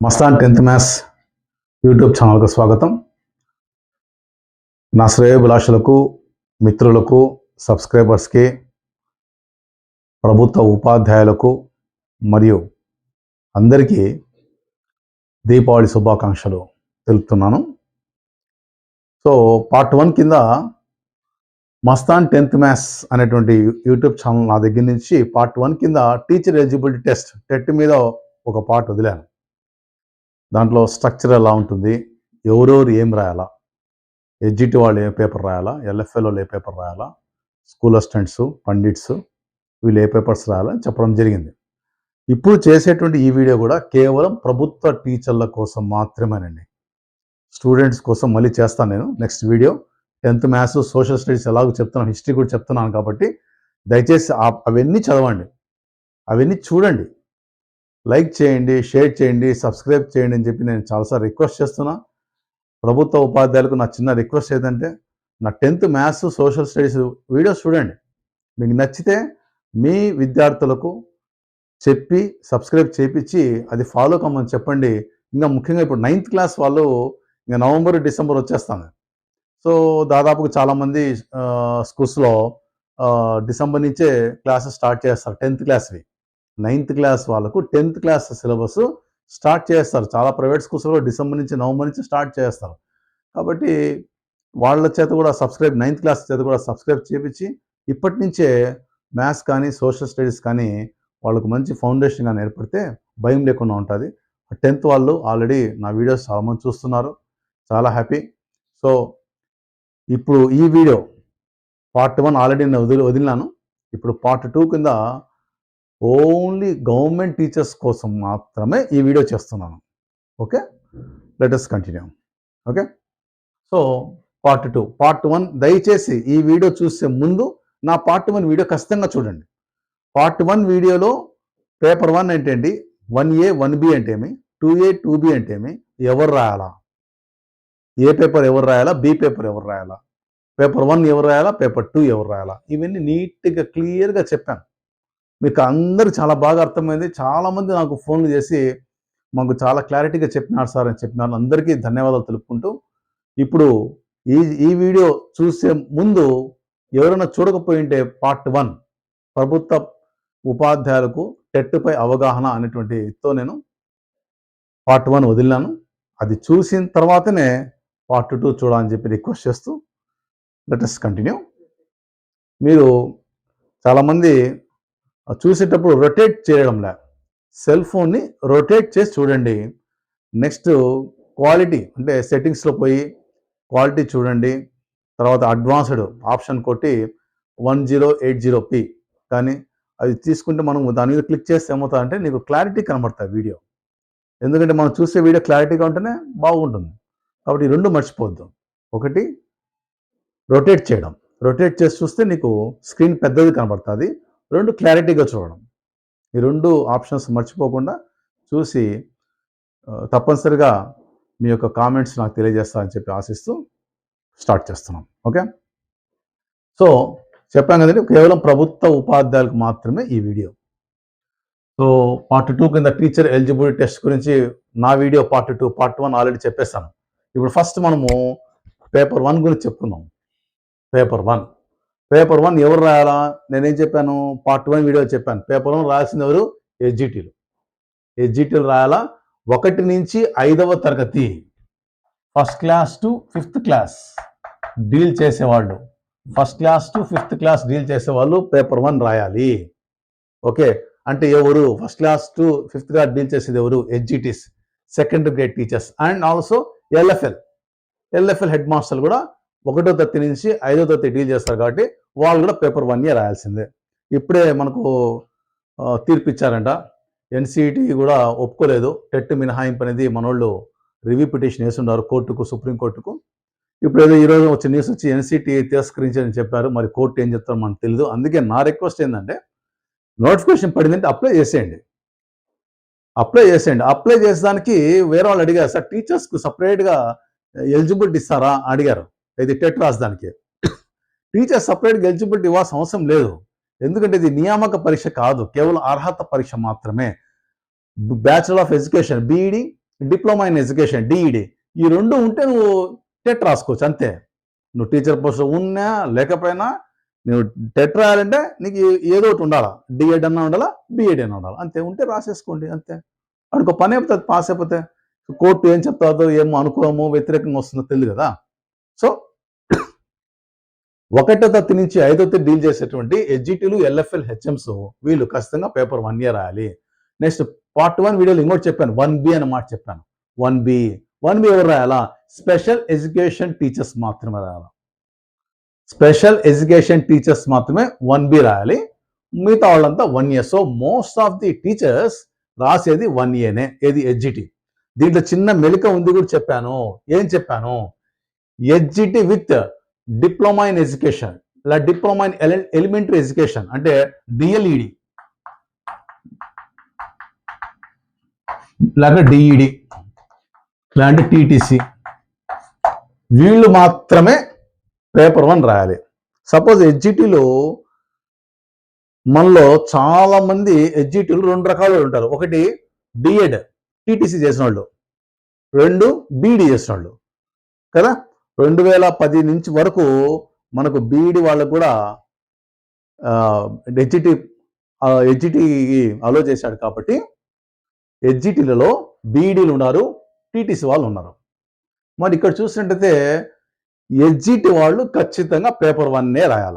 Mastan 10th maths YouTube ఛానల్కు స్వాగతం. నా శ్రేయోభిలాషులకు, మిత్రులకు, సబ్స్క్రైబర్స్కి, ప్రభుత్వ ఉపాధ్యాయులకు మరియు అందరికీ దీపావళి శుభాకాంక్షలు తెలుపుతున్నాను. సో పార్ట్ 1 కింద మస్తాన్ 10th మ్యాథ్స్ అనేటువంటి యూట్యూబ్ ఛానల్ నా దగ్గర నుంచి పార్ట్ 1 కింద టీచర్ ఎలిజిబిలిటీ టెస్ట్ టెట్ మీద ఒక పార్ట్ వదిలాను. దాంట్లో స్ట్రక్చర్ ఎలా ఉంటుంది, ఎవరెవరు ఏం రాయాలా, ఎడ్జిటి వాళ్ళు ఏ పేపర్ రాయాలా, ఎల్ఎఫ్ఎల్ వాళ్ళు ఏ పేపర్ రాయాలా, స్కూల్ అసిస్టెంట్స్, పండిట్స్ వీళ్ళు ఏ పేపర్స్ రాయాలా చెప్పడం జరిగింది. ఇప్పుడు చేసేటువంటి ఈ వీడియో కూడా కేవలం ప్రభుత్వ టీచర్ల కోసం మాత్రమేనండి. స్టూడెంట్స్ కోసం మళ్ళీ చేస్తాను నేను next video. 10th maths, social studies ఎలాగో చెప్తున్నాను, హిస్టరీ కూడా చెప్తున్నాను కాబట్టి దయచేసి అవన్నీ చదవండి, అవన్నీ చూడండి, లైక్ చేయండి, షేర్ చేయండి, సబ్స్క్రైబ్ చేయండి అని చెప్పి నేను చాలాసార్లు రిక్వెస్ట్ చేస్తున్నా. ప్రభుత్వ ఉపాధ్యాయులకు నా చిన్న రిక్వెస్ట్ ఏంటంటే నా 10th maths, social studies videos చూడండి, మీకు నచ్చితే మీ విద్యార్థులకు చెప్పి సబ్స్క్రైబ్ చేయించి అది ఫాలో కమ్మని చెప్పండి. ఇంకా ముఖ్యంగా ఇప్పుడు 9th క్లాస్ వాళ్ళు ఇంకా నవంబర్, డిసెంబర్ వచ్చేస్తాను. సో దాదాపుగా చాలామంది స్కూల్స్లో డిసెంబర్ నుంచే క్లాసెస్ స్టార్ట్ చేస్తారు. 10th క్లాస్వి 9th క్లాస్ వాళ్ళకు 10th క్లాస్ సిలబస్ స్టార్ట్ చేస్తారు. చాలా ప్రైవేట్ స్కూల్స్లో డిసెంబర్ నుంచి, నవంబర్ నుంచి స్టార్ట్ చేస్తారు. కాబట్టి వాళ్ళ చేత కూడా 9th క్లాస్ చేత కూడా సబ్స్క్రైబ్ చేయించి ఇప్పటి నుంచే మ్యాథ్స్ కానీ, సోషల్ స్టడీస్ కానీ వాళ్ళకు మంచి ఫౌండేషన్ కానీ ఏర్పడితే భయం లేకుండా ఉంటుంది. 10th వాళ్ళు ఆల్రెడీ నా వీడియోస్ చాలామంది చూస్తున్నారు, చాలా హ్యాపీ. సో ఇప్పుడు ఈ వీడియో పార్ట్ 1 ఆల్రెడీ నేను వదిలినాను. ఇప్పుడు పార్ట్ 2 కింద ఓన్లీ గవర్నమెంట్ టీచర్స్ కోసం మాత్రమే ఈ వీడియో చేస్తున్నాను. Okay, let us continue. Okay, so part 2. Part 1 దయచేసి ఈ వీడియో చూసే ముందు నా పార్ట్ 1 వీడియో ఖచ్చితంగా చూడండి. పార్ట్ 1 వీడియోలో పేపర్ 1 ఏంటండి, 1A 1B అంటే ఏమి, 2A 2B అంటే ఏమి, ఎవరు రాయాలా, ఏ పేపర్ ఎవరు రాయాలా, బి పేపర్ ఎవరు రాయాలా, పేపర్ 1 ఎవరు రాయాలా, పేపర్ 2 ఎవరు రాయాలా, ఇవన్నీ నీట్గా క్లియర్గా చెప్పాను. మీకు అందరూ చాలా బాగా అర్థమైంది. చాలామంది నాకు ఫోన్లు చేసి మాకు చాలా క్లారిటీగా చెప్పినారు సార్ అని చెప్పినారు. అందరికీ ధన్యవాదాలు తెలుపుకుంటూ ఇప్పుడు ఈ వీడియో చూసే ముందు ఎవరైనా చూడకపోయింటే పార్ట్ 1 ప్రభుత్వ ఉపాధ్యాయులకు టెట్పై అవగాహన అనేటువంటితో నేను పార్ట్ 1 వదిలినాను. అది చూసిన తర్వాతనే పార్ట్ 2 చూడాలని చెప్పి రిక్వెస్ట్ చేస్తూ లెట్ us కంటిన్యూ. మీరు చాలామంది చూసేటప్పుడు రొటేట్ చేయడంలే, సెల్ ఫోన్ని రొటేట్ చేసి చూడండి. నెక్స్ట్ క్వాలిటీ అంటే సెట్టింగ్స్లో పోయి క్వాలిటీ చూడండి. తర్వాత అడ్వాన్స్డ్ ఆప్షన్ కొట్టి 1080p కానీ అది తీసుకుంటే మనం దాని మీద క్లిక్ చేస్తే ఏమవుతుందంటే నీకు క్లారిటీ కనబడుతుంది వీడియో. ఎందుకంటే మనం చూసే వీడియో క్లారిటీగా ఉంటేనే బాగుంటుంది. కాబట్టి ఈ రెండు మర్చిపోవద్దు. ఒకటి రొటేట్ చేయడం, రొటేట్ చేసి చూస్తే నీకు స్క్రీన్ పెద్దది కనబడుతుంది. 2 క్లారిటీగా చూడడం. ఈ 2 ఆప్షన్స్ మర్చిపోకుండా చూసి తప్పనిసరిగా మీ యొక్క కామెంట్స్ నాకు తెలియజేస్తారని చెప్పి ఆశిస్తూ స్టార్ట్ చేస్తున్నాం. ఓకే, సో చెప్పాను కదండి, కేవలం ప్రభుత్వ ఉపాధ్యాయులకు మాత్రమే ఈ వీడియో. సో పార్ట్ 2 కింద టీచర్ ఎలిజిబిలిటీ టెస్ట్ గురించి నా వీడియో పార్ట్ 2, పార్ట్ 1 ఆల్రెడీ చెప్పేస్తాను. ఇప్పుడు ఫస్ట్ మనము పేపర్ 1 గురించి చెప్పుకుందాం. పేపర్ 1 ఎవరు రాయాలా, నేనేం చెప్పాను, పార్ట్ 1 వీడియో చెప్పాను. పేపర్ 1 రాయాల్సింది ఎవరు, ఎస్జిటీలు రాయాలా. 1 నుంచి 5వ తరగతి, first class to 5th class deal చేసేవాళ్ళు, first class to 5th class deal చేసేవాళ్ళు పేపర్ 1 రాయాలి. ఓకే, అంటే ఎవరు, first class to 5th class deal చేసేది ఎవరు, SGTs, secondary grade teachers and also LFL head మాస్టర్లు కూడా 1వ తరగతి నుంచి 5వ తరగతి డీల్ చేస్తారు. కాబట్టి వాళ్ళు కూడా పేపర్ 1 రాయాల్సిందే. ఇప్పుడే మనకు తీర్పు ఇచ్చారంట, ఎన్సిఈటి కూడా ఒప్పుకోలేదు, టెట్ మినహాయింపు అనేది మనోళ్ళు రివ్యూ పిటిషన్ వేస్తున్నారు కోర్టుకు, సుప్రీంకోర్టుకు. ఇప్పుడు ఏదో ఈరోజు వచ్చే న్యూస్ వచ్చి ఎన్సిఈటి తిరస్కరించని చెప్పారు. మరి కోర్టు ఏం చెప్తారో మనకు తెలియదు. అందుకే నా రిక్వెస్ట్ ఏంటంటే నోటిఫికేషన్ పడిందంటే అప్లై చేసేయండి. అప్లై చేసేదానికి వేరే వాళ్ళు అడిగారు, సార్ టీచర్స్కు సపరేట్గా ఎలిజిబిలిటీ ఇస్తారా అడిగారు. ఇది టెట్ రాసడానికి టీచర్ సపరేట్గా ఎలిజిబిలిటీ ఇవ్వాల్సిన అవసరం లేదు. ఎందుకంటే ఇది నియామక పరీక్ష కాదు, కేవలం అర్హత పరీక్ష మాత్రమే. Bachelor of education, BEd diploma in education DEd, ఈ రెండు ఉంటే నువ్వు టెట్ రాసుకోవచ్చు అంతే. నువ్వు టీచర్ పోస్ట్ ఉన్నా లేకపోయినా నువ్వు టెట్ రాయాలంటే నీకు ఏదో ఒకటి ఉండాలా, డిఎడ్ అన్నా ఉండాలా, బిఎడ్ అన్నా ఉండాలి, అంతే. ఉంటే రాసేసుకోండి అంతే. అనుకో పని అయిపోతుంది పాస్ అయిపోతే. కోర్టు ఏం చెప్తాదో ఏమో అనుకోమో వ్యతిరేకంగా వస్తుందో తెలియదు కదా. సో 1వ తరగతి నుంచి 5వ తరగతి డీల్ చేసేటువంటి ఎస్జిటీలు, ఎల్ఎఫ్ఎల్, హెచ్ఎంస్ వీళ్ళు ఖచ్చితంగా పేపర్ 1 ఇయర్ రాయాలి. నెక్స్ట్ పార్ట్ 1 వీడియోలో ఇంకోటి చెప్పాను, 1B అనే మాట చెప్పాను. 1B ఎవరు రాయాలా? స్పెషల్ ఎడ్యుకేషన్ టీచర్స్ మాత్రమే రాయాలా. స్పెషల్ ఎడ్యుకేషన్ టీచర్స్ మాత్రమే 1B రాయాలి, మిగతా వాళ్ళంతా 1 year. So most of the teachers రాసేది 1 ఇయర్నే. ఏది? ఎస్జిటి. దీంట్లో చిన్న మెలిక ఉంది కూడా చెప్పాను. ఏం చెప్పాను? SGT with diploma in education, ఇలా డిప్లొమా ఇన్ ఎలిమెంటరీ ఎడ్యుకేషన్ అంటే డిఎల్ఈడి, ఇలాగ డిఈడి, ఇలాంటి టీటీసీ, వీళ్ళు మాత్రమే పేపర్ 1 రాయాలి. సపోజ్ ఎస్జిటిలో మనలో చాలా మంది ఎస్జిటిలు 2 రకాలు ఉంటారు. ఒకటి డిఎడ్ టీటీసీ చేసిన వాళ్ళు, 2 బీఈడి చేసిన వాళ్ళు కదా. 2010 నుంచి వరకు మనకు బీఈడి వాళ్ళకు కూడా ఎస్జిటి అలో చేశాడు కాబట్టి ఎస్జిటిలలో బీఈడీలు ఉన్నారు, టీటీసీ వాళ్ళు ఉన్నారు. మరి ఇక్కడ చూసినట్టయితే ఎస్జిటి వాళ్ళు ఖచ్చితంగా పేపర్ 1 రాయాల.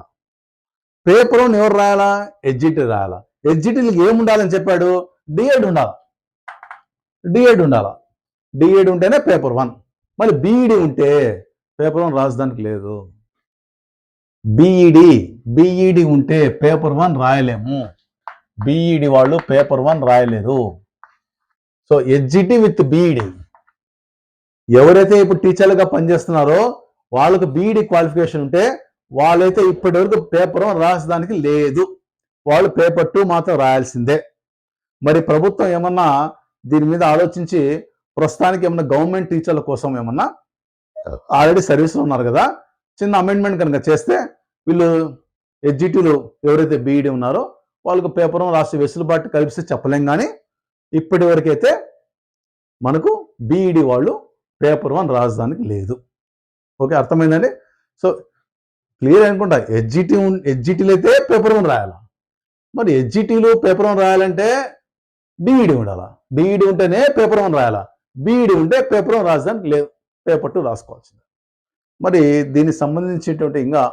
పేపర్ 1 ఎవరు రాయాలా? ఎస్జిటి రాయాలా. ఎస్జిటిలకు ఏముండాలని చెప్పాడు? డిఎడ్ ఉండాలి. డిఎడ్ ఉంటేనే పేపర్ 1. మళ్ళీ బీఈడి ఉంటే పేపర్ 1 రాసడానికి లేదు. బీఈడి ఉంటే పేపర్ 1 రాయలేము. బీఈడి వాళ్ళు పేపర్ 1 రాయలేరు. సో ఎస్జిటి విత్ బీఈడి, ఎవరైతే ఇప్పుడు టీచర్లుగా పనిచేస్తున్నారో వాళ్ళకు బీఈడి క్వాలిఫికేషన్ ఉంటే వాళ్ళైతే ఇప్పటి వరకు పేపర్ 1 రాసడానికి లేదు. వాళ్ళు పేపర్ 2 మాత్రం రాయాల్సిందే. మరి ప్రభుత్వం ఏమన్నా దీని మీద ఆలోచించి ప్రస్తుతానికి ఏమన్నా గవర్నమెంట్ టీచర్ల కోసం ఏమన్నా ఆల్రెడీ సర్వీస్లో ఉన్నారు కదా, చిన్న అమెండ్మెంట్ కనుక చేస్తే వీళ్ళు ఎస్జిటీలు ఎవరైతే బీఈడి ఉన్నారో వాళ్ళకు పేపర్ 1 రాసి వెసులుబాటు కల్పిస్తే చెప్పలేం. కానీ ఇప్పటి వరకైతే మనకు బీఈడి వాళ్ళు పేపర్ 1 రాసడానికి లేదు. ఓకే, అర్థమైందండి. సో క్లియర్ అనుకుంటా. ఎస్జిటీలు అయితే పేపర్ 1 రాయాలా. మరి ఎస్జిటీలు పేపర్ 1 రాయాలంటే డిఈడి ఉండాలా. డిఈడి ఉంటేనే పేపర్ 1 రాయాలా. బీఈడి ఉంటే పేపర్ 1 రాసడానికి లేదు, పేపర్ 2 రాసుకోవాల్సింది. మరి దీనికి సంబంధించినటువంటి ఇంకా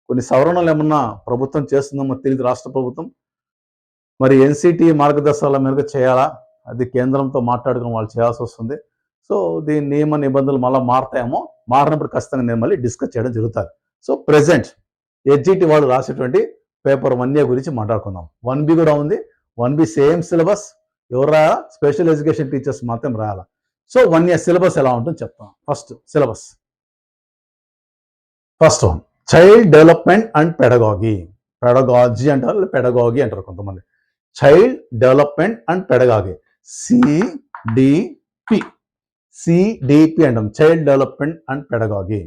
కొన్ని సవరణలు ఏమన్నా ప్రభుత్వం చేస్తుందో తెలియదు, రాష్ట్ర ప్రభుత్వం. మరి ఎన్సిటి మార్గదర్శకాల మేరకు చేయాలా, అది కేంద్రంతో మాట్లాడుకుని వాళ్ళు చేయాల్సి వస్తుంది. సో దీని నియమ నిబంధనలు మళ్ళీ మారుతాయేమో, మారినప్పుడు ఖచ్చితంగా నేను మళ్ళీ డిస్కస్ చేయడం జరుగుతుంది. సో ప్రెసెంట్ ఎస్జిటి వాళ్ళు రాసేటువంటి పేపర్ 1A గురించి మాట్లాడుకుందాం. 1B కూడా ఉంది. 1B సేమ్ సిలబస్, ఎవరు రాయాలా? స్పెషల్ ఎడ్యుకేషన్ టీచర్స్ మాత్రం రాయాలా. సో 1A సిలబస్ ఎలా ఉంటుందో చెప్తాను. First syllabus, first 1 child development and pedagogy అంటారు, పెడగాగి అంటారు కొంతమంది. Child development and pedagogy, CDP అంటాం, child development and pedagogy.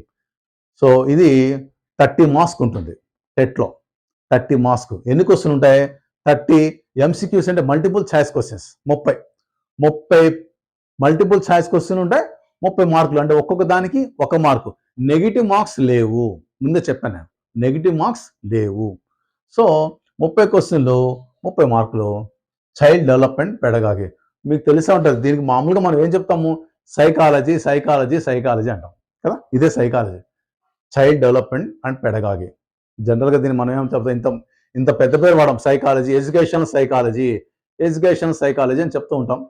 So ఇది 30 మార్క్స్ ఉంటుంది టెట్లో. 30 మార్క్స్. ఎన్ని క్వశ్చన్ ఉంటాయి? 30 ఎంసీక్యూస్ అంటే multiple choice questions. 30 multiple choice question ఉంటాయి, 30 మార్కులు. అంటే ఒక్కొక్క దానికి 1 మార్కు. నెగిటివ్ మార్క్స్ లేవు, ముందే చెప్పాను నేను, నెగిటివ్ మార్క్స్ లేవు. సో 30 క్వశ్చన్లు 30 మార్కులు. చైల్డ్ డెవలప్మెంట్ పెడగాగి మీకు తెలిసే ఉంటుంది. దీనికి మామూలుగా మనం ఏం చెప్తాము? సైకాలజీ అంటాం కదా, ఇదే psychology. Child development and pedagogy. జనరల్గా దీన్ని మనం ఏం చెప్తాం? ఇంత పెద్ద పేరు వాడడం, సైకాలజీ, ఎడ్యుకేషన్ సైకాలజీ అని చెప్తూ ఉంటాం.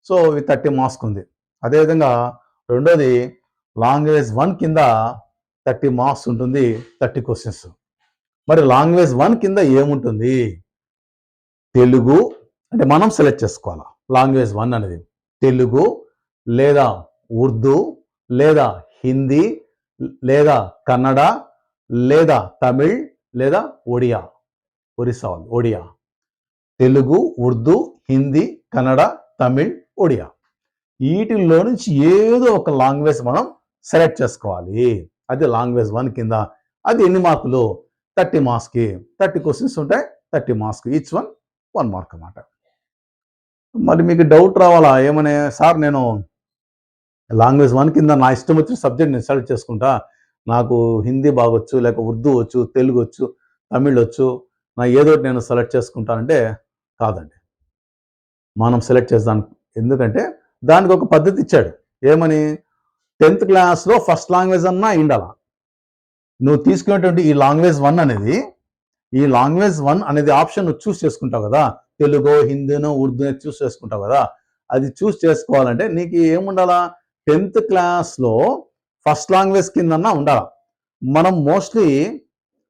సో ఇది 30 మార్క్స్ ఉంది. అదేవిధంగా రెండోది లాంగ్వేజ్ 1 కింద 30 మార్క్స్ ఉంటుంది, 30 క్వశ్చన్స్. మరి లాంగ్వేజ్ 1 కింద ఏముంటుంది? తెలుగు అంటే మనం సెలెక్ట్ చేసుకోవాలి. లాంగ్వేజ్ 1 అనేది తెలుగు లేదా ఉర్దూ లేదా హిందీ లేదా కన్నడ లేదా తమిళ్ లేదా ఒడియా. తెలుగు, ఉర్దూ, హిందీ, కన్నడ, తమిళ్, ఒడియా. వీటిల్లో నుంచి ఏదో ఒక లాంగ్వేజ్ మనం సెలెక్ట్ చేసుకోవాలి. అది లాంగ్వేజ్ 1 కింద. అది ఎన్ని మార్కులు? 30 మార్క్స్కి. 30 క్వశ్చన్స్ ఉంటాయి, 30 మార్క్స్కి. ఈచ్ 1 మార్క్ అన్నమాట. మరి మీకు డౌట్ రావాలా ఏమనే? సార్ నేను లాంగ్వేజ్ 1 కింద నా ఇష్టం వచ్చిన సబ్జెక్ట్ నేను సెలెక్ట్ చేసుకుంటా. నాకు హిందీ బాగొచ్చు, లేక ఉర్దూ వచ్చు, తెలుగు వచ్చు, తమిళ్ వచ్చు, నా ఏదోటి నేను సెలెక్ట్ చేసుకుంటానంటే కాదండి. మనం సెలెక్ట్ చేద్దాం. ఎందుకంటే దానికి ఒక పద్ధతి ఇచ్చాడు. ఏమని? 10th క్లాస్లో ఫస్ట్ లాంగ్వేజ్ అన్నా ఉండాల. నువ్వు తీసుకునేటువంటి ఈ లాంగ్వేజ్ 1 అనేది, ఈ లాంగ్వేజ్ 1 అనేది ఆప్షన్ నువ్వు చూస్ చేసుకుంటావు కదా. తెలుగు, హిందీనో, ఉర్దూ చూస్ చేసుకుంటావు కదా. అది చూస్ చేసుకోవాలంటే నీకు ఏముండాలా? 10th క్లాస్లో ఫస్ట్ లాంగ్వేజ్ కిందన్నా ఉండాలి. మనం మోస్ట్లీ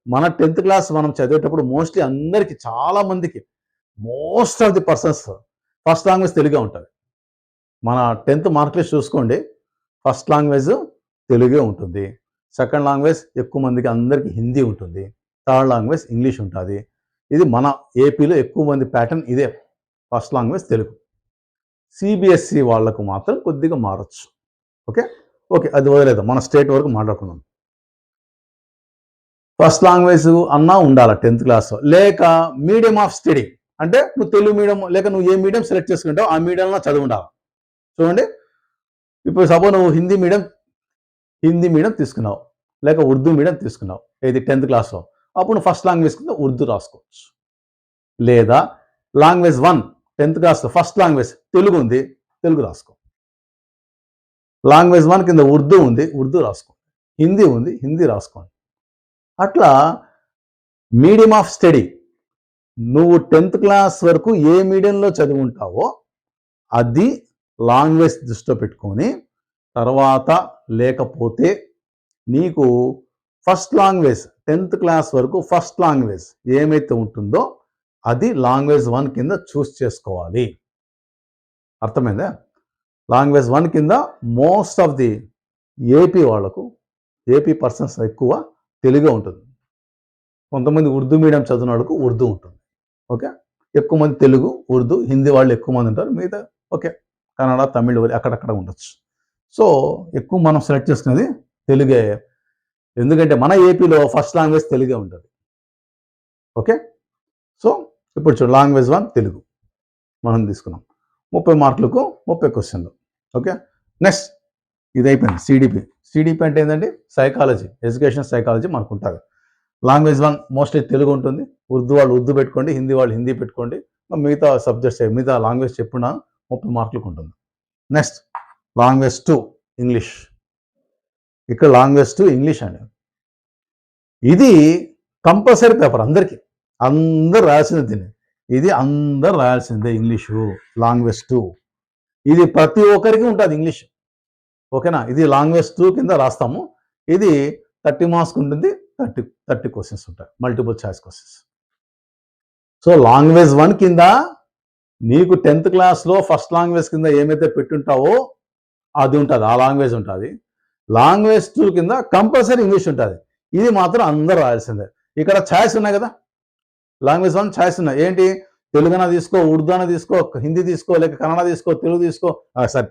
మన 10th క్లాస్ మనం చదివేటప్పుడు మోస్ట్లీ అందరికీ, చాలా మందికి, most of the persons first language తెలుగే ఉంటుంది. మన 10th మార్క్ లిస్ట్ చూసుకోండి, ఫస్ట్ లాంగ్వేజ్ తెలుగే ఉంటుంది. సెకండ్ లాంగ్వేజ్ ఎక్కువ మందికి అందరికీ హిందీ ఉంటుంది. థర్డ్ లాంగ్వేజ్ ఇంగ్లీష్ ఉంటుంది. ఇది మన ఏపీలో ఎక్కువ మంది ప్యాటర్న్ ఇదే, ఫస్ట్ లాంగ్వేజ్ తెలుగు. సిబిఎస్ఈ వాళ్ళకు మాత్రం కొద్దిగా మారచ్చు. ఓకే ఓకే, అది వదిలేదు, మన స్టేట్ వరకు మాట్లాడుకుందాం. ఫస్ట్ లాంగ్వేజ్ అన్నా ఉండాలి 10th క్లాస్. లేక మీడియం ఆఫ్ స్టడీ అంటే నువ్వు తెలుగు మీడియం, లేక నువ్వు ఏ మీడియం సెలెక్ట్ చేసుకుంటావు ఆ మీడియంలో చదువు ఉండాలి. చూడండి, ఇప్పుడు సపోజ్ నువ్వు హిందీ మీడియం తీసుకున్నావు, లేక ఉర్దూ మీడియం తీసుకున్నావు, ఇది 10th క్లాస్లో, అప్పుడు నువ్వు ఫస్ట్ లాంగ్వేజ్ కింద ఉర్దూ రాసుకోవచ్చు. లేదా లాంగ్వేజ్ 1 10th క్లాస్లో ఫస్ట్ లాంగ్వేజ్ తెలుగు ఉంది, తెలుగు రాసుకో. లాంగ్వేజ్ 1 కింద ఉర్దూ ఉంది, ఉర్దూ రాసుకోండి. హిందీ ఉంది, హిందీ రాసుకోండి. అట్లా మీడియం ఆఫ్ స్టడీ, నువ్వు 10th క్లాస్ వరకు ఏ మీడియంలో చదువుంటావో అది లాంగ్వేజ్ దృష్టిలో పెట్టుకొని, తర్వాత లేకపోతే నీకు ఫస్ట్ లాంగ్వేజ్ 10th క్లాస్ వరకు ఫస్ట్ లాంగ్వేజ్ ఏమైతే ఉంటుందో అది లాంగ్వేజ్ 1 కింద చూస్ చేసుకోవాలి. అర్థమైందా? లాంగ్వేజ్ 1 కింద most of the AP persons ఎక్కువ తెలుగే ఉంటుంది. కొంతమంది ఉర్దూ మీడియం చదివిన వాళ్ళకు ఉర్దూ ఉంటుంది. ఓకే, ఎక్కువ మంది తెలుగు, ఉర్దూ, హిందీ వాళ్ళు ఎక్కువ మంది ఉంటారు. మిగతా ఓకే కన్నడ, తమిళ్ అక్కడక్కడ ఉండొచ్చు. సో ఎక్కువ మనం సెలెక్ట్ చేసుకునేది తెలుగే, ఎందుకంటే మన ఏపీలో ఫస్ట్ లాంగ్వేజ్ తెలుగే ఉంటుంది. ఓకే, సో ఇప్పుడు చూడు, లాంగ్వేజ్ 1 తెలుగు మనం తీసుకున్నాం. 30 మార్కులకు 30 క్వశ్చన్లు. ఓకే, నెక్స్ట్ ఇది అయిపోయింది. సిడిపి అంటే ఏంటంటే సైకాలజీ, ఎడ్యుకేషన్ సైకాలజీ మనకు ఉంటుంది. లాంగ్వేజ్ 1 మోస్ట్లీ తెలుగు ఉంటుంది. ఉర్దూ వాళ్ళు ఉర్దూ పెట్టుకోండి, హిందీ వాళ్ళు హిందీ పెట్టుకోండి. మిగతా సబ్జెక్ట్స్, మిగతా లాంగ్వేజ్ చెప్పున 30 మార్కులకు ఉంటుంది. Next language 2 English. ఇక్కడ లాంగ్వేజ్ 2 ఇంగ్లీష్ అండి. ఇది కంపల్సరీ పేపర్, అందరు రాయాల్సిందే దీన్ని. ఇది అందరు రాయాల్సిందే ఇంగ్లీషు, లాంగ్వేజ్ 2. ఇది ప్రతి ఒక్కరికి ఉంటుంది ఇంగ్లీష్. ఓకేనా? ఇది లాంగ్వేజ్ 2 కింద రాస్తాము. ఇది 30 మార్క్స్ ఉంటుంది, 30 క్వశ్చన్స్ ఉంటాయి, multiple choice questions. So language 1 కింద నీకు 10th క్లాస్లో ఫస్ట్ లాంగ్వేజ్ కింద ఏమైతే పెట్టుంటావో అది ఉంటుంది, ఆ లాంగ్వేజ్ ఉంటుంది. లాంగ్వేజ్ 2 కింద కంపల్సరీ ఇంగ్లీష్ ఉంటుంది. ఇది మాత్రం అందరూ రాయాల్సిందే. ఇక్కడ ఛాయిస్ ఉన్నాయి కదా, లాంగ్వేజ్ 1 ఛాయిస్ ఉన్నాయి. ఏంటి? తెలుగునా తీసుకో, ఉర్దూనా తీసుకో, హిందీ తీసుకో, లేక కన్నడ తీసుకో, తెలుగు తీసుకో,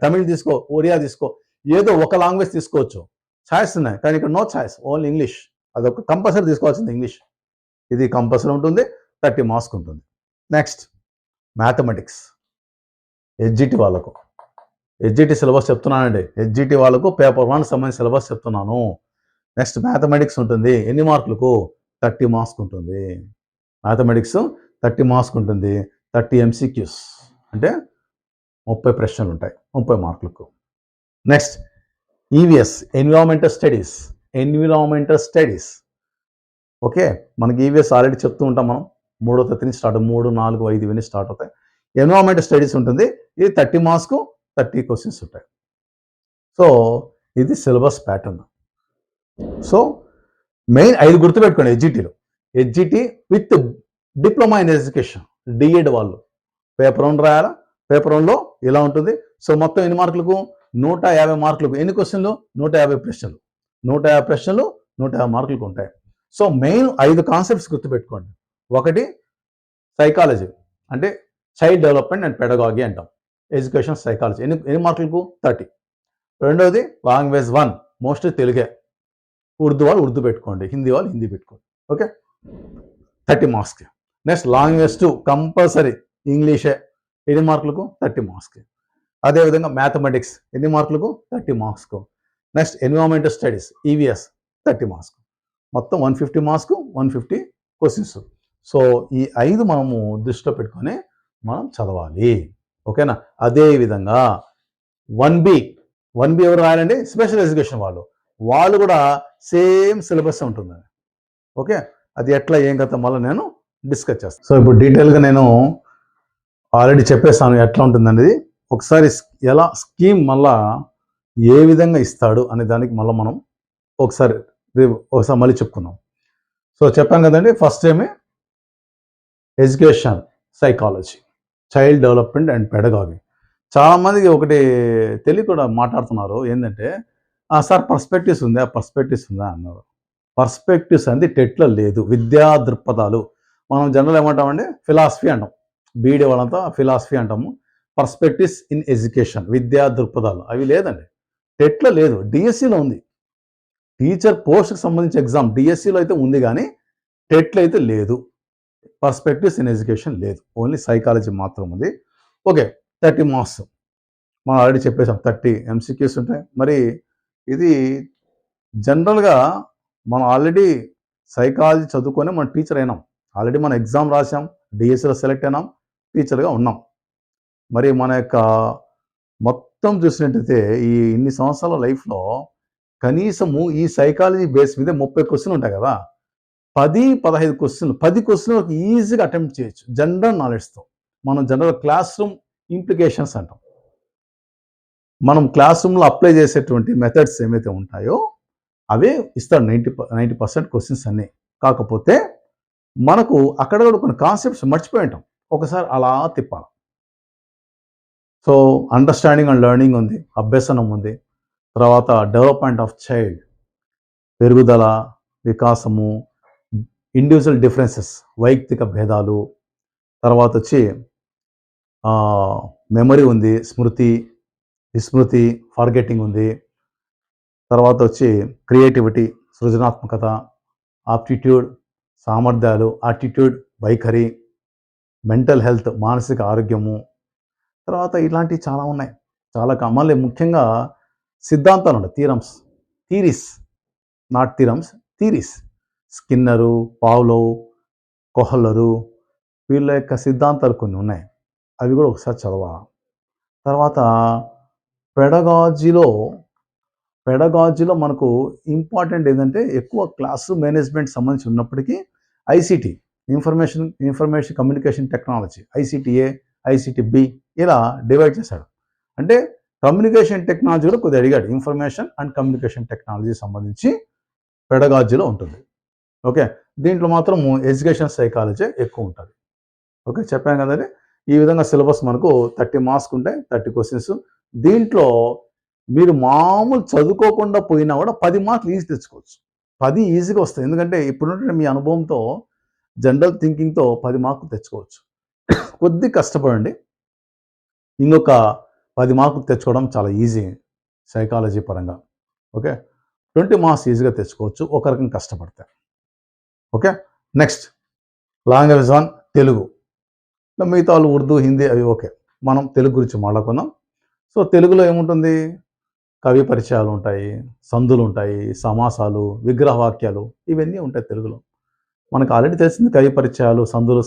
తమిళ్ తీసుకో, ఒరియా తీసుకో, ఏదో ఒక లాంగ్వేజ్ తీసుకోవచ్చు. ఛాయిస్ ఉన్నాయి. కానీ ఇక్కడ నో ఛాయిస్, ఓన్లీ ఇంగ్లీష్. అదొక కంపల్సరీ తీసుకోవాల్సింది ఇంగ్లీష్. ఇది కంపల్సరీ ఉంటుంది, 30 మార్క్స్ ఉంటుంది. Next mathematics. హెచ్జిటి వాళ్ళకు హెచ్జిటి సిలబస్ చెప్తున్నానండి. హెచ్జిటి వాళ్ళకు పేపర్ 1 సంబంధించిన సిలబస్ చెప్తున్నాను. నెక్స్ట్ మ్యాథమెటిక్స్ ఉంటుంది. ఎన్ని మార్కులకు? 30 మార్క్స్ ఉంటుంది. మ్యాథమెటిక్స్ 30 మార్క్స్ ఉంటుంది. 30 MCQs అంటే 30 ప్రశ్నలు ఉంటాయి, 30 మార్కులకు. Next EVS, environmental studies. Okay, మనకి ఈవీఎస్ ఆల్రెడీ చెప్తూ ఉంటాం మనం. 3వ తరగతి నుంచి స్టార్ట్, 3, 4, 5 ఇవన్నీ స్టార్ట్ అవుతాయి. ఎన్విరాన్మెంటల్ స్టడీస్ ఉంటుంది. ఇది 30 మార్క్స్కు 30 క్వశ్చన్స్ ఉంటాయి. సో ఇది సిలబస్ ప్యాటర్న్. సో మెయిన్ 5 గుర్తుపెట్టుకోండి. HGT with diploma in education, DEd వాళ్ళు పేపర్ 1 రాయాలా. పేపర్ 1లో ఇలా ఉంటుంది. సో మొత్తం ఎన్ని మార్కులకు? 150 మార్కులకు. ఎన్ని క్వశ్చన్లు? 150 ప్రశ్నలు. 150 ప్రశ్నలు 150 మార్కులకు ఉంటాయి. సో మెయిన్ 5 కాన్సెప్ట్స్ గుర్తుపెట్టుకోండి. ఒకటి సైకాలజీ, అంటే చైల్డ్ డెవలప్మెంట్ అండ్ పెడగాగి అంటాం. ఎడ్యుకేషన్ సైకాలజీ ఎన్ని మార్కులకు? 30. రెండవది లాంగ్వేజ్ 1 మోస్ట్లీ తెలుగే. ఉర్దూ వాళ్ళు ఉర్దూ పెట్టుకోండి, హిందీ వాళ్ళు హిందీ పెట్టుకోండి. ఓకే, 30 మార్క్స్కి. నెక్స్ట్ లాంగ్వేజ్ 2 కంపల్సరీ ఇంగ్లీషే. ఎన్ని మార్కులకు? 30 మార్క్స్కి. అదేవిధంగా మ్యాథమెటిక్స్ ఎన్ని మార్కులకు 30 మార్క్స్కు. నెక్స్ట్ ఎన్విరాన్మెంటల్ స్టడీస్ ఈవీఎస్ 30 మార్క్స్కు. మొత్తం 150 మార్క్స్కు 150 క్వశ్చన్స్. సో ఈ 5 మనము దృష్టిలో పెట్టుకొని మనం చదవాలి. ఓకేనా? అదేవిధంగా 1B ఎవరు రాయాలండి? స్పెషల్ ఎడ్యుకేషన్ వాళ్ళు కూడా సేమ్ సిలబస్ ఉంటుంది. ఓకే, అది ఎట్లా ఏం కథ మళ్ళీ నేను డిస్కస్ చేస్తాను. సో ఇప్పుడు డీటెయిల్గా నేను ఆల్రెడీ చెప్పేస్తాను ఎట్లా ఉంటుంది అనేది. ఒకసారి ఎలా స్కీమ్ మళ్ళా ఏ విధంగా ఇస్తాడు అనే దానికి మళ్ళీ మనం ఒకసారి మళ్ళీ చెప్పుకుందాం. సో చెప్పాను కదండి, ఫస్ట్ ఏమి education psychology, child development and pedagogy. చాలామందికి ఒకటి తెలియ కూడా మాట్లాడుతున్నారు ఏంటంటే, సార్ పర్స్పెక్టివ్స్ ఉందా అన్నారు. పర్స్పెక్టివ్స్ అనేది టెట్లో లేదు. విద్యా దృక్పథాలు మనం జనరల్ ఏమంటామండి, ఫిలాసఫీ అంటాం. బీడీ వాళ్ళంతా ఫిలాసఫీ అంటాము. పర్స్పెక్టివ్స్ ఇన్ ఎడ్యుకేషన్, విద్యా దృక్పథాలు అవి లేదండి, టెట్లో లేదు. డిఎస్సిలో ఉంది. టీచర్ పోస్ట్కి సంబంధించి ఎగ్జామ్ డిఎస్సిలో అయితే ఉంది, కానీ టెట్లో అయితే లేదు. పర్స్పెక్టివ్స్ ఇన్ ఎడ్యుకేషన్ లేదు, ఓన్లీ సైకాలజీ మాత్రం ఉంది. ఓకే, 30 మార్క్స్ మనం ఆల్రెడీ చెప్పేసాం. 30 ఎంసీక్యూస్ ఉంటాయి. మరి ఇది జనరల్గా మనం ఆల్రెడీ సైకాలజీ చదువుకొని మనం టీచర్ అయినాం. ఆల్రెడీ మనం ఎగ్జామ్ రాసాం, డిఎస్సిలో సెలెక్ట్ అయినాం, టీచర్గా ఉన్నాం. మరి మన యొక్క మొత్తం చూసినట్టయితే ఈ ఇన్ని సంవత్సరాల లైఫ్లో కనీసము ఈ సైకాలజీ బేస్ మీద 30 క్వశ్చన్లు ఉంటాయి కదా. 10-15 క్వశ్చన్లు, 10 క్వశ్చన్లు ఈజీగా అటెంప్ట్ చేయొచ్చు జనరల్ నాలెడ్జ్తో. మనం జనరల్ క్లాస్ రూమ్ ఇంప్లికేషన్స్ అంటాం. మనం క్లాస్ రూమ్లో అప్లై చేసేటువంటి మెథడ్స్ ఏమైతే ఉంటాయో అవే ఇస్తాడు 90% క్వశ్చన్స్ అన్నీ. కాకపోతే మనకు అక్కడ కూడా కొన్ని కాన్సెప్ట్స్ మర్చిపోయి ఉంటాం, ఒకసారి అలా తిప్పాలి. సో అండర్స్టాండింగ్ అండ్ లెర్నింగ్ ఉంది, అభ్యసనం ఉంది, తర్వాత డెవలప్మెంట్ ఆఫ్ చైల్డ్, పెరుగుదల, వికాసము, ఇండివిజువల్ డిఫరెన్సెస్, వైయక్తిక భేదాలు, తర్వాత వచ్చి మెమరీ ఉంది, స్మృతి, విస్మృతి, ఫర్గెటింగ్ ఉంది, తర్వాత వచ్చి క్రియేటివిటీ, సృజనాత్మకత, ఆప్టిట్యూడ్, సామర్థ్యాలు, ఆటిట్యూడ్, వైఖరి, మెంటల్ హెల్త్, మానసిక ఆరోగ్యము, తర్వాత ఇలాంటివి చాలా ఉన్నాయి. చాలా మళ్ళీ ముఖ్యంగా సిద్ధాంతాలు ఉన్నాయి, థీరీస్, నాట్ థీరీస్. స్కిన్నరు, పావ్లోవ్, కోహ్లరు, వీళ్ళ యొక్క సిద్ధాంతాలు కొన్ని ఉన్నాయి, అవి కూడా ఒకసారి చదవాలి. తర్వాత పెడగాజీలో మనకు ఇంపార్టెంట్ ఏంటంటే, ఎక్కువ క్లాస్ మేనేజ్మెంట్ సంబంధించి ఉన్నప్పటికీ ఐసిటి, ఇన్ఫర్మేషన్ కమ్యూనికేషన్ టెక్నాలజీ, ఐసిటిఏ, ఐసిటిబి ఇలా డివైడ్ చేశాడు. అంటే కమ్యూనికేషన్ టెక్నాలజీ కూడా కొద్దిగా అడిగాడు. ఇన్ఫర్మేషన్ అండ్ కమ్యూనికేషన్ టెక్నాలజీ సంబంధించి పెడగాజీలో ఉంటుంది. ఓకే, దీంట్లో మాత్రం ఎడ్యుకేషన్ సైకాలజీ ఎక్కువ ఉంటుంది. ఓకే, చెప్పాను కదండి. ఈ విధంగా సిలబస్ మనకు 30 మార్క్స్ ఉంటాయి, 30 క్వశ్చన్స్. దీంట్లో మీరు మామూలు చదువుకోకుండా పోయినా కూడా 10 మార్కులు ఈజీ తెచ్చుకోవచ్చు. 10 ఈజీగా వస్తాయి. ఎందుకంటే ఇప్పుడున్న మీ అనుభవంతో, జనరల్ థింకింగ్తో 10 మార్కులు తెచ్చుకోవచ్చు. కొద్ది కష్టపడండి, ఇంకొక 10 మార్కులు తెచ్చుకోవడం చాలా ఈజీ సైకాలజీ పరంగా. ఓకే, 20 మార్క్స్ ఈజీగా తెచ్చుకోవచ్చు ఒక రకంగా కష్టపడితే. Okay, next language 1 Telugu. మిగతా వాళ్ళు ఉర్దూ, హిందీ అవి ఓకే. మనం తెలుగు గురించి మాట్లాడుకుందాం. సో తెలుగులో ఏముంటుంది, కవి పరిచయాలు ఉంటాయి, సందులు ఉంటాయి, సమాసాలు, విగ్రహవాక్యాలు, ఇవన్నీ ఉంటాయి తెలుగులో. మనకు ఆల్రెడీ తెలిసింది కవి పరిచయాలు, సందులు,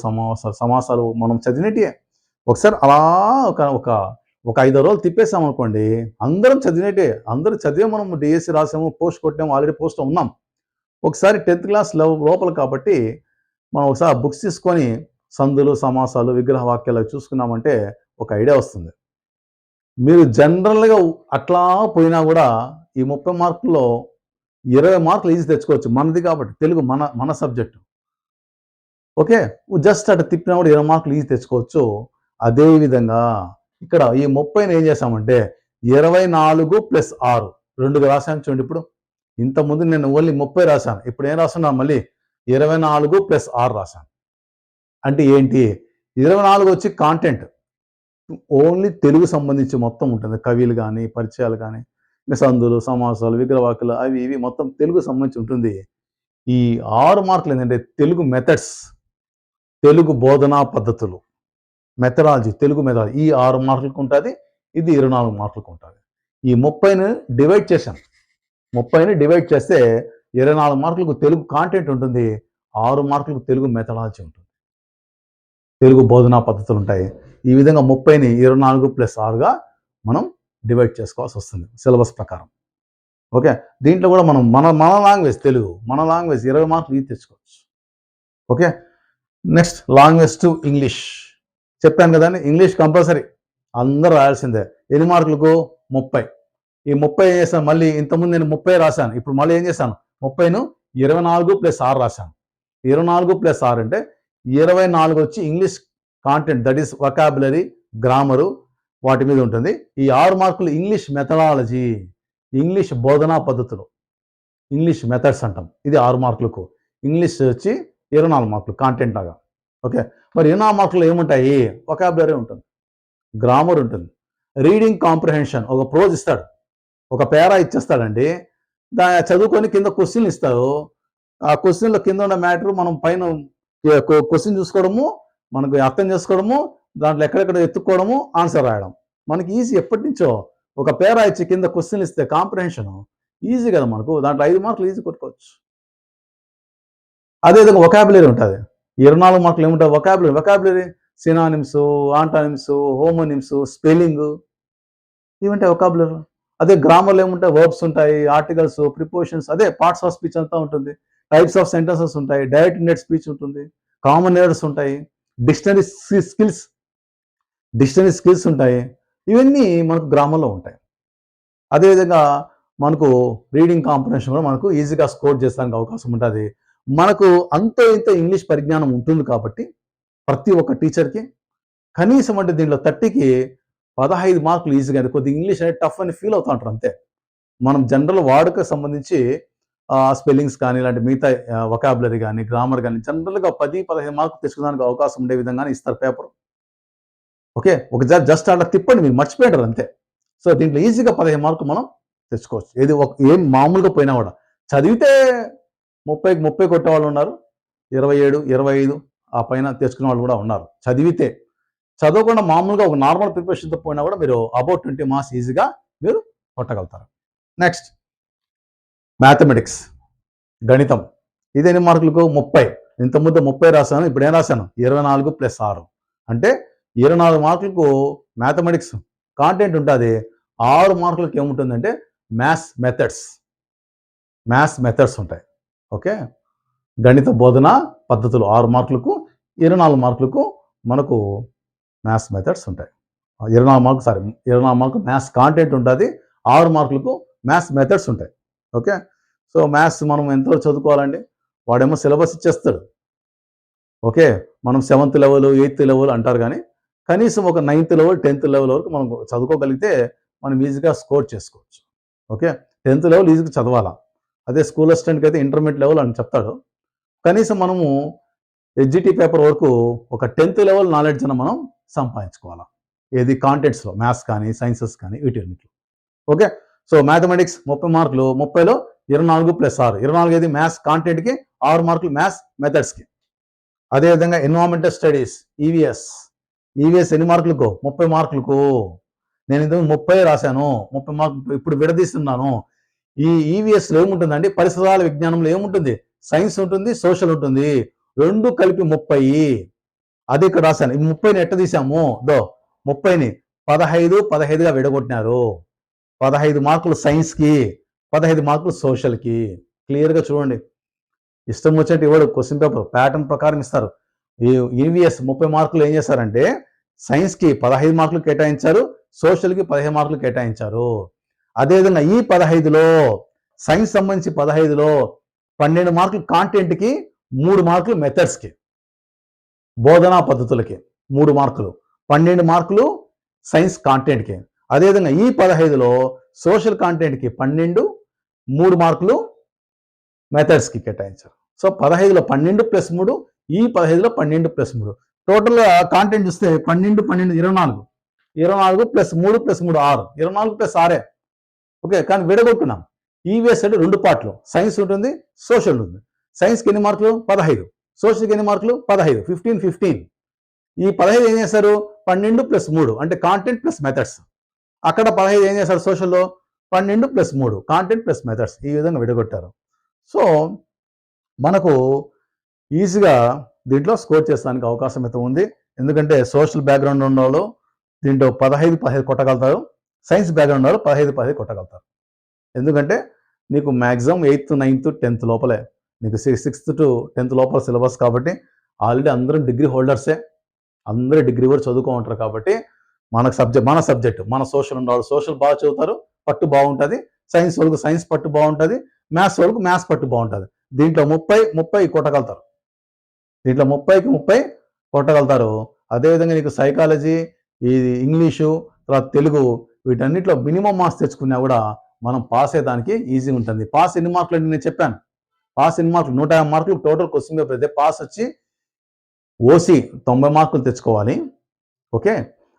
సమాసాలు మనం చదివినట్టే. ఒకసారి అలా ఒక 5 రోజులు తిప్పేసామనుకోండి, అందరం చదివినట్టే. అందరూ చదివే మనం డిఎస్సి రాసాము, పోస్ట్ కొట్టాము, ఆల్రెడీ పోస్ట్లో ఉన్నాం. ఒకసారి 10th క్లాస్ లోపల కాబట్టి మనం ఒకసారి బుక్స్ తీసుకొని సందులు, సమాసాలు, విగ్రహవాక్యాలు చూసుకున్నామంటే ఒక ఐడియా వస్తుంది. మీరు జనరల్గా అట్లా పోయినా కూడా ఈ 30 మార్కుల్లో 20 మార్కులు ఈజీ తెచ్చుకోవచ్చు. మనది కాబట్టి తెలుగు, మన సబ్జెక్టు. ఓకే, జస్ట్ అటు తిప్పినా కూడా 20 మార్కులు ఈజీ తెచ్చుకోవచ్చు. అదేవిధంగా ఇక్కడ ఈ 30ని ఏం చేసామంటే 24 + 6 2గా రాశాను చూడండి. ఇప్పుడు ఇంతకుముందు నేను ఓన్లీ 30 రాశాను, ఇప్పుడు ఏం రాస్తున్నా మళ్ళీ 24 + 6 రాశాను. అంటే ఏంటి, 24 వచ్చి కాంటెంట్, ఓన్లీ తెలుగు సంబంధించి మొత్తం ఉంటుంది. కవిలు కానీ, పరిచయాలు కానీ, సందులు, సమాసాలు, విగ్రహవాక్యాలు అవి ఇవి మొత్తం తెలుగు సంబంధించి ఉంటుంది. ఈ 6 మార్కులు ఏంటంటే తెలుగు మెథడ్స్, తెలుగు బోధనా పద్ధతులు, మెథడాలజీ, తెలుగు మెథడాలజీ, ఈ 6 మార్కులకు ఉంటుంది. ఇది 24 మార్కులకు ఉంటుంది. ఈ 30ని డివైడ్ చేశాం. 30ని డివైడ్ చేస్తే 24 మార్కులకు తెలుగు కాంటెంట్ ఉంటుంది, 6 మార్కులకు తెలుగు మెథడాలజీ ఉంటుంది, తెలుగు బోధనా పద్ధతులు ఉంటాయి. ఈ విధంగా 30ని 24+6గా మనం డివైడ్ చేసుకోవాల్సి వస్తుంది సిలబస్ ప్రకారం. ఓకే, దీంట్లో కూడా మనం మన లాంగ్వేజ్ తెలుగు, మన లాంగ్వేజ్ 20 మార్కులు ఇది తెచ్చుకోవచ్చు. Okay, next language to English చెప్పాను కదండి. ఇంగ్లీష్ కంపల్సరీ అందరూ రాయాల్సిందే. ఎన్ని మార్కులకు? 30. ఈ 30 ఏం చేశాను, మళ్ళీ ఇంతకుముందు నేను 30 రాశాను, ఇప్పుడు మళ్ళీ ఏం చేశాను, 30ను 24+6 రాశాను. 24+6 అంటే 24 వచ్చి English content, that is vocabulary, grammar, వాటి మీద ఉంటుంది. ఈ 6 మార్కులు ఇంగ్లీష్ మెథడాలజీ, ఇంగ్లీష్ బోధనా పద్ధతులు, ఇంగ్లీష్ మెథడ్స్ అంటాం, ఇది 6 మార్కులకు. ఇంగ్లీష్ వచ్చి 24 మార్కులు కాంటెంట్ లాగా. ఓకే, మరి 24 మార్కులు ఏముంటాయి? వొకాబులరీ ఉంటుంది, గ్రామర్ ఉంటుంది, రీడింగ్ కాంప్రిహెన్షన్, ఒక ప్రోజ్ ఇస్తాడు, ఒక పేరా ఇచ్చేస్తాడండి, చదువుకొని కింద క్వశ్చన్లు ఇస్తాడు. ఆ క్వశ్చన్లో కింద ఉన్న మ్యాటర్ మనం పైన క్వశ్చన్ చూసుకోవడము, మనకు అర్థం చేసుకోవడము, దాంట్లో ఎక్కడెక్కడ ఎత్తుక్కోవడము, ఆన్సర్ రాయడం. మనకి ఈజీ. ఎప్పటి నుంచో ఒక పేరా ఇచ్చి కింద క్వశ్చన్లు ఇస్తే కాంప్రిహెన్షన్ ఈజీ కదా మనకు, దాంట్లో 5 మార్కులు ఈజీ కొట్టుకోవచ్చు. అదేవిధంగా వొకాబులరీ ఉంటుంది. 24 మార్కులు ఏముంటాయి? Vocabulary synonyms, antonyms, homonyms, spelling, ఇవంటే వొకాబులరీ. అదే గ్రామర్లో ఏముంటాయి? వర్బ్స్ ఉంటాయి, ఆర్టికల్స్, ప్రిపోజిషన్స్, అదే పార్ట్స్ ఆఫ్ స్పీచ్ అంతా ఉంటుంది, టైప్స్ ఆఫ్ సెంటెన్సెస్ ఉంటాయి, డైరెక్ట్ ఇండైరెక్ట్ స్పీచ్ ఉంటుంది, కామన్ ఎర్రర్స్ ఉంటాయి, డిక్షనరీ స్కిల్స్ ఉంటాయి. ఇవన్నీ మనకు గ్రామర్లో ఉంటాయి. అదేవిధంగా మనకు రీడింగ్ కాంప్రిహెన్షన్ కూడా మనకు ఈజీగా స్కోర్ చేసడానికి అవకాశం ఉంటుంది. మనకు అంత ఇంత ఇంగ్లీష్ పరిజ్ఞానం ఉంటుంది కాబట్టి ప్రతి ఒక్క టీచర్కి కనీసం అంటే దీంట్లో 30కి 15 మార్కులు ఈజీగా. కొద్దిగా ఇంగ్లీష్ అనేది టఫ్ అని ఫీల్ అవుతూ ఉంటారు అంతే. మనం జనరల్ వాడుక సంబంధించి స్పెల్లింగ్స్ కానీ, ఇలాంటి మిగతా వొకాబులరీ కానీ, గ్రామర్ కానీ జనరల్గా 10-15 మార్కులు తెచ్చుకోవడానికి అవకాశం ఉండే విధంగానే ఇస్తారు పేపర్. ఓకే, ఒకసారి జస్ట్ అట్లా తిప్పండి, మీరు మర్చిపోయారు అంతే. సో దీంట్లో ఈజీగా 15 మార్కులు మనం తెచ్చుకోవచ్చు. ఏం మామూలుగా పోయినా కూడా చదివితే 30కి 30 కొట్టే వాళ్ళు ఉన్నారు, 27, 25 ఆ పైన తెచ్చుకునే వాళ్ళు కూడా ఉన్నారు. చదవకుండా మామూలుగా ఒక నార్మల్ ప్రిపరేషన్తో పోయినా కూడా మీరు అబౌట్ 20 మార్క్స్ ఈజీగా మీరు కొట్టగలుగుతారు. నెక్స్ట్ మ్యాథమెటిక్స్, గణితం. ఇది ఎన్ని మార్కులకు? 30. ఇంతకుముందు 30 రాశాను, ఇప్పుడు ఏం రాశాను? 24+6 అంటే 24 మార్కులకు మ్యాథమెటిక్స్ కాంటెంట్ ఉంటుంది. 6 మార్కులకు ఏముంటుందంటే మ్యాథ్స్ మెథడ్స్ ఉంటాయి. ఓకే, గణిత బోధన పద్ధతులు 6 మార్కులకు, 24 మార్కులకు మనకు మ్యాథ్స్ మెథడ్స్ ఉంటాయి. 24 మార్కులు మ్యాథ్స్ కాంటెంట్ ఉంటుంది, 6 మార్కులకు మ్యాథ్స్ మెథడ్స్ ఉంటాయి. ఓకే, సో మ్యాథ్స్ మనం ఎంతో చదువుకోవాలండి. వాడేమో సిలబస్ ఇచ్చేస్తాడు. ఓకే, మనం 7th లెవెల్ 8th లెవెల్ అంటారు, కానీ కనీసం ఒక 9th లెవెల్ 10th లెవెల్ వరకు మనం చదువుకోగలిగితే మనం ఈజీగా స్కోర్ చేసుకోవచ్చు. ఓకే, 10th లెవెల్ ఈజీగా చదవాలా. అదే స్కూల్ అసిస్టెంట్కి అయితే ఇంటర్మీడియట్ లెవెల్ అని చెప్తాడు. కనీసం మనము ఎస్జిటి పేపర్ వరకు ఒక 10th లెవెల్ నాలెడ్జ్ అని మనం సంపాదించుకోవాలా. ఏది? కాంటెంట్స్లో, మ్యాథ్స్ కానీ, సైన్సెస్ కానీ, వీటిన్నిటిలో. ఓకే, సో మ్యాథమెటిక్స్ 30 మార్కులు, 30లో 24+6. 24 ఏది? మ్యాథ్స్ కాంటెంట్కి, 6 మార్కులు మ్యాథ్స్ మెథడ్స్కి. అదేవిధంగా ఎన్విరాన్మెంటల్ స్టడీస్, ఈవీఎస్ ఎన్ని మార్కులకు? 30 మార్కులకు. నేను ఇంతకు 30 రాశాను, 30 మార్కులు ఇప్పుడు విడదీస్తున్నాను. ఈ ఈవీఎస్లో ఏముంటుందండి? పరిసరాల విజ్ఞానంలో ఏముంటుంది? సైన్స్ ఉంటుంది, సోషల్ ఉంటుంది, రెండు కలిపి 30. అది ఇక్కడ రాశాను. ఈ 30ని ఎట్ట తీసాము? 30ని 15గా విడగొట్టినారు. 15 మార్కులు సైన్స్కి, 15 మార్కులు సోషల్కి. క్లియర్గా చూడండి. ఇష్టం వచ్చినట్టు ఇవ్వడు క్వశ్చన్ పేపర్, ప్యాటర్న్ ప్రకారం ఇస్తారు. ఈ ఈవీఎస్ 30 మార్కులు ఏం చేశారంటే సైన్స్కి 15 మార్కులు కేటాయించారు, సోషల్కి 15 మార్కులు కేటాయించారు. అదేవిధంగా ఈ 15లో సైన్స్ సంబంధించి 15లో 12 మార్కులు కాంటెంట్కి, 3 మార్కులు మెథడ్స్కి, బోధనా పద్ధతులకి 3 మార్కులు, 12 మార్కులు సైన్స్ కాంటెంట్కి. అదేవిధంగా ఈ 15లో సోషల్ కాంటెంట్కి 12, 3 మార్కులు మెథడ్స్కి కేటాయించారు. సో 15లో 12+3, ఈ 15లో 12+3. టోటల్గా కాంటెంట్ చూస్తే 12, 24, 24+3+3 6, 24+6. ఓకే, కానీ విడగొట్టున్నాం. ఈవీఎస్ అంటే 2 పార్ట్లు, సైన్స్ ఉంటుంది, సోషల్ ఉంటుంది. సైన్స్కి ఎన్ని మార్కులు? 15. సోషల్కి ఎన్ని మార్కులు? 15. 15. ఈ 15 ఏం చేశారు? 12+3 అంటే కాంటెంట్ ప్లస్ మెథడ్స్. అక్కడ 15 ఏం చేశారు సోషల్లో 12 + 3 కాంటెంట్ ప్లస్ మెథడ్స్ ఈ విధంగా విడగొట్టారు. సో మనకు ఈజీగా దీంట్లో స్కోర్ చేసడానికి అవకాశం అయితే ఉంది. ఎందుకంటే సోషల్ బ్యాక్గ్రౌండ్ ఉన్నవాళ్ళు దీంట్లో 15 కొట్టగలుగుతారు. సైన్స్ బ్యాక్గ్రౌండ్ వాళ్ళు 15 కొట్టగలుగుతారు. ఎందుకంటే నీకు మ్యాక్సిమం 8th, 9th, 10th లోపలే నీకు 6th to 10th లోపల సిలబస్ కాబట్టి ఆల్రెడీ అందరం డిగ్రీ హోల్డర్సే, అందరూ డిగ్రీ వరకు చదువుకో ఉంటారు కాబట్టి మన సబ్జెక్ట్ మన సోషల్ ఉన్నవాళ్ళు సోషల్ బాగా చదువుతారు, పట్టు బాగుంటుంది. సైన్స్ వాళ్ళకు సైన్స్ పట్టు బాగుంటుంది, మ్యాథ్స్ వాళ్ళకు మ్యాథ్స్ పట్టు బాగుంటుంది. దీంట్లో 30 కొట్టగలుగుతారు. దీంట్లో 30కి 30 కొట్టగలుగుతారు. అదేవిధంగా నీకు సైకాలజీ, ఈ ఇంగ్లీషు, తర్వాత తెలుగు వీటన్నిటిలో మినిమం మార్క్స్ తెచ్చుకున్నా కూడా మనం పాస్ అయ్యేదానికి ఈజీగా ఉంటుంది. పాస్ ఎన్ని మార్కులు అంటే నేను చెప్పాను, పాస్ ఎన్ని మార్కులు 150 మార్కులు టోటల్ క్వశ్చన్ పేపర్ అయితే పాస్ వచ్చి ఓసీ 90 మార్కులు తెచ్చుకోవాలి. ఓకే,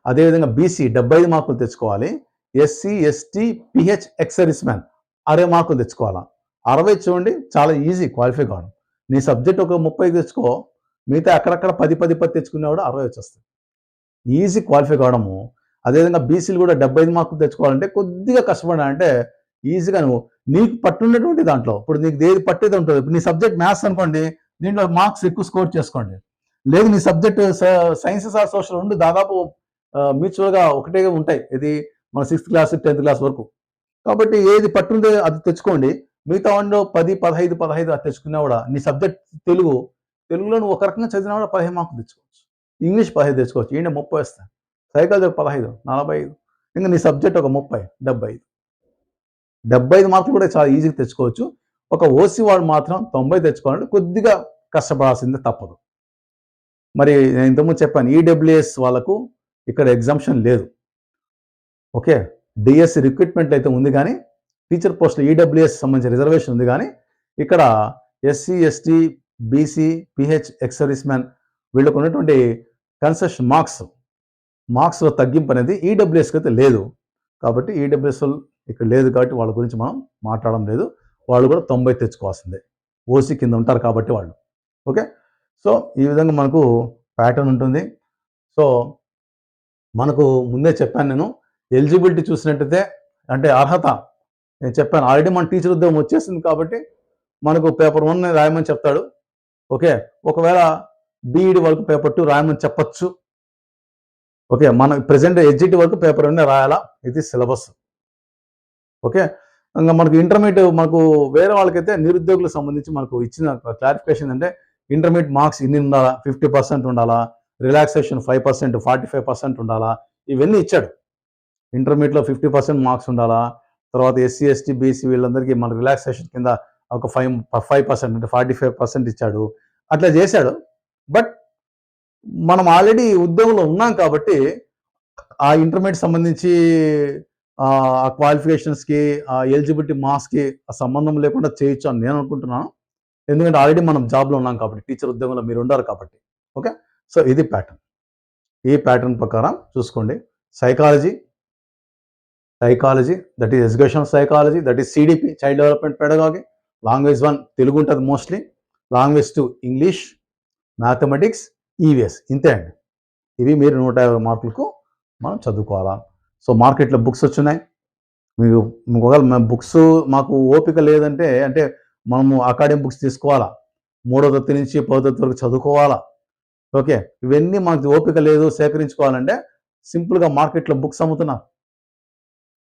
అదేవిధంగా బీసీ 75 మార్కులు తెచ్చుకోవాలి. SC, ST, pH, ex service man 60 మార్కులు తెచ్చుకోవాలా. 60 చూడండి చాలా ఈజీ క్వాలిఫై కావడం. నీ సబ్జెక్ట్ ఒక 30 తెచ్చుకో, మిగతా అక్కడక్కడ 10 తెచ్చుకున్నా కూడా 60 వచ్చేస్తుంది. ఈజీ క్వాలిఫై కావడము. అదేవిధంగా బీసీలు కూడా 75 మార్కులు తెచ్చుకోవాలంటే కొద్దిగా కష్టపడా అంటే ఈజీగా నువ్వు నీకు పట్టున్నటువంటి దాంట్లో ఇప్పుడు నీకు ఏది పట్టేది ఉంటుంది. ఇప్పుడు నీ సబ్జెక్ట్ మ్యాథ్స్ అనుకోండి, దీంట్లో మార్క్స్ ఎక్కువ స్కోర్ చేసుకోండి. లేదు నీ సబ్జెక్ట్ సైన్సెస్ ఆర్ సోషల్ ఉండి దాదాపు మ్యూచువల్గా ఒకటే ఉంటాయి, ఇది మన 6th క్లాస్ 10th క్లాస్ వరకు. కాబట్టి ఏది పట్టుందో అది తెచ్చుకోండి. మిగతా వాడిలో 10, 15 అది తెచ్చుకున్నా కూడా నీ సబ్జెక్ట్ తెలుగులో నువ్వు ఒక రకంగా చదివినా కూడా 15 మార్కులు తెచ్చుకోవచ్చు. ఇంగ్లీష్ 15 తెచ్చుకోవచ్చు, ఈయన 30 వస్తాయి. సైకాలజీ 15, 45, ఇంకా నీ సబ్జెక్ట్ ఒక 30, 75 మార్కులు కూడా చాలా ఈజీగా తెచ్చుకోవచ్చు. ఒక ఓసీ వాడు మాత్రం 90 తెచ్చుకోవాలంటే కొద్దిగా కష్టపడాల్సిందే తప్పదు. మరి నేను ఇంతకుముందు చెప్పాను ఈడబ్ల్యూఎస్ వాళ్ళకు ఇక్కడ ఎగ్జామ్షన్ లేదు. ఓకే, డిఎస్సి రిక్రూట్మెంట్ అయితే ఉంది కానీ టీచర్ పోస్టులు ఈడబ్ల్యూఎస్ సంబంధించిన రిజర్వేషన్ ఉంది కానీ ఇక్కడ SC, ST, BC, pH, ex service man వీళ్ళకు ఉన్నటువంటి కన్సెషన్ మార్క్స్లో తగ్గింపు అనేది ఈడబ్ల్యూఎస్కి అయితే లేదు. కాబట్టి ఈడబ్ల్యూఎస్ ఇక్కడ లేదు కాబట్టి వాళ్ళ గురించి మనం మాట్లాడడం లేదు. వాళ్ళు కూడా 90 తెచ్చుకోవాల్సిందే, ఓసీ కింద ఉంటారు కాబట్టి వాళ్ళు. ఓకే, సో ఈ విధంగా మనకు ప్యాటర్న్ ఉంటుంది. సో మనకు ముందే చెప్పాను నేను, ఎలిజిబిలిటీ చూసినట్టయితే అంటే అర్హత నేను చెప్పాను ఆల్రెడీ మన టీచర్ ఉద్యోగం వచ్చేసింది కాబట్టి మనకు పేపర్ 1 రాయమని చెప్తాడు. ఓకే, ఒకవేళ బీఈడి వరకు పేపర్ 2 రాయమని చెప్పచ్చు. ఓకే, మన ప్రెసెంట్ ఎస్జిటి వరకు పేపర్ 1 రాయాలా, ఇది సిలబస్. ఓకే, ఇంకా మనకు ఇంటర్మీడియట్ మనకు వేరే వాళ్ళకైతే నిరుద్యోగులకు సంబంధించి మనకు ఇచ్చిన క్లారిఫికేషన్ అంటే ఇంటర్మీడియట్ మార్క్స్ ఇన్ని ఉండాలా, 50% ఉండాలా, రిలాక్సేషన్ 5%, 45% ఉండాలా, ఇవన్నీ ఇచ్చాడు. ఇంటర్మీడియట్లో 50% మార్క్స్ ఉండాలా, తర్వాత ఎస్సీ, ఎస్టీ, బీసీ వీళ్ళందరికీ మన రిలాక్సేషన్ కింద ఒక 5% అంటే 45% ఇచ్చాడు. అట్లా చేశాడు. బట్ మనం ఆల్రెడీ ఉద్యోగంలో ఉన్నాం కాబట్టి ఆ ఇంటర్మీడియట్ సంబంధించి ఆ క్వాలిఫికేషన్స్కి, ఆ ఎలిజిబిలిటీ మార్క్స్కి సంబంధం లేకుండా చేయొచ్చు అని నేను అనుకుంటున్నాను. ఎందుకంటే ఆల్రెడీ మనం జాబ్లో ఉన్నాం కాబట్టి, టీచర్ ఉద్యోగంలో మీరు ఉండారు కాబట్టి. ఓకే, సో ఇది ప్యాటర్న్. ఈ ప్యాటర్న్ ప్రకారం చూసుకోండి. Psychology that is education psychology, that is CDP child development pedagogy. Language 1 Telugu ఉంటుంది mostly, language 2 English, mathematics, EVS, ఇంతే అండి. ఇవి మీరు 150 మార్కులకు మనం చదువుకోవాలా. సో మార్కెట్లో బుక్స్ వచ్చినాయి, మీకు ఒకవేళ బుక్స్ మాకు ఓపిక లేదంటే అంటే మనము అకాడమిక్ బుక్స్ తీసుకోవాలా, 3వ తరగతి నుంచి 10వ తరగతి వరకు చదువుకోవాలా. ఓకే, ఇవన్నీ మనకు ఓపిక లేదు సేకరించుకోవాలంటే సింపుల్గా మార్కెట్లో బుక్స్ అమ్ముతున్నారు.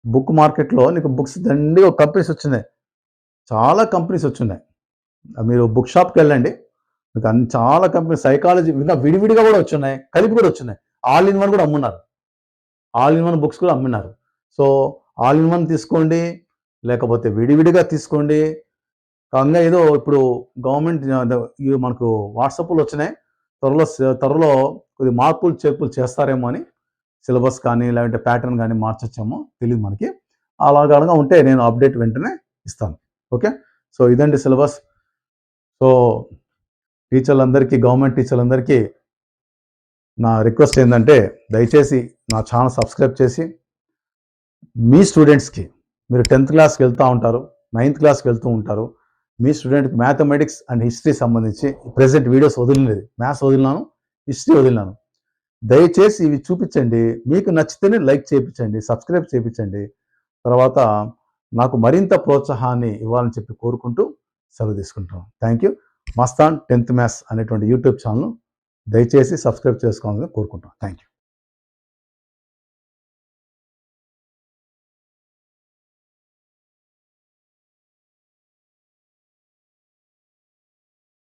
బుక్ మార్కెట్లో నీకు బుక్స్ దండిగా కంపెనీస్ వచ్చినాయి, చాలా కంపెనీస్ వచ్చినాయి. మీరు బుక్ షాప్కి వెళ్ళండి, మీకు అన్ని చాలా కంపెనీ సైకాలజీ ఇంకా విడివిడిగా కూడా వచ్చున్నాయి, కలిపి కూడా వచ్చినాయి. ఆల్ ఇన్ వన్ కూడా అమ్మున్నారు, ఆల్ ఇన్ వన్ బుక్స్ కూడా అమ్మినారు. సో ఆల్ ఇన్ వన్ తీసుకోండి, లేకపోతే విడివిడిగా తీసుకోండి. కాగా ఏదో ఇప్పుడు గవర్నమెంట్ మనకు వాట్సాప్లో వచ్చినాయి, త్వరలో కొద్ది మార్పులు చేర్పులు చేస్తారేమో అని, సిలబస్ కానీ లేదంటే ప్యాటర్న్ కానీ మార్చొచ్చేమో తెలియదు మనకి. అలాగా ఉంటే నేను అప్డేట్ వెంటనే ఇస్తాను. ఓకే, సో ఇదండి సిలబస్. సో టీచర్లందరికీ, గవర్నమెంట్ టీచర్లందరికీ నా రిక్వెస్ట్ ఏంటంటే దయచేసి నా ఛానల్ సబ్స్క్రైబ్ చేసి మీ స్టూడెంట్స్కి, మీరు 10th క్లాస్కి వెళ్తూ ఉంటారు, 9th క్లాస్కి వెళ్తూ ఉంటారు, మీ స్టూడెంట్కి మ్యాథమెటిక్స్ అండ్ హిస్టరీ సంబంధించి ప్రెజెంట్ వీడియోస్ వదిలినది, మ్యాథ్స్ వదిలినాను, హిస్టరీ వదిలినాను. దయచేసి ఇవి చూపించండి. మీకు నచ్చితేనే లైక్ చేయించండి, సబ్స్క్రైబ్ చేయించండి. తర్వాత నాకు మరింత ప్రోత్సాహాన్ని ఇవ్వాలని చెప్పి కోరుకుంటూ సెలవు తీసుకుంటాం. Thank you. Mastan 10th maths అనేటువంటి యూట్యూబ్ ఛానల్ దయచేసి సబ్స్క్రైబ్ చేసుకోవాలని కోరుకుంటాం. Thank you.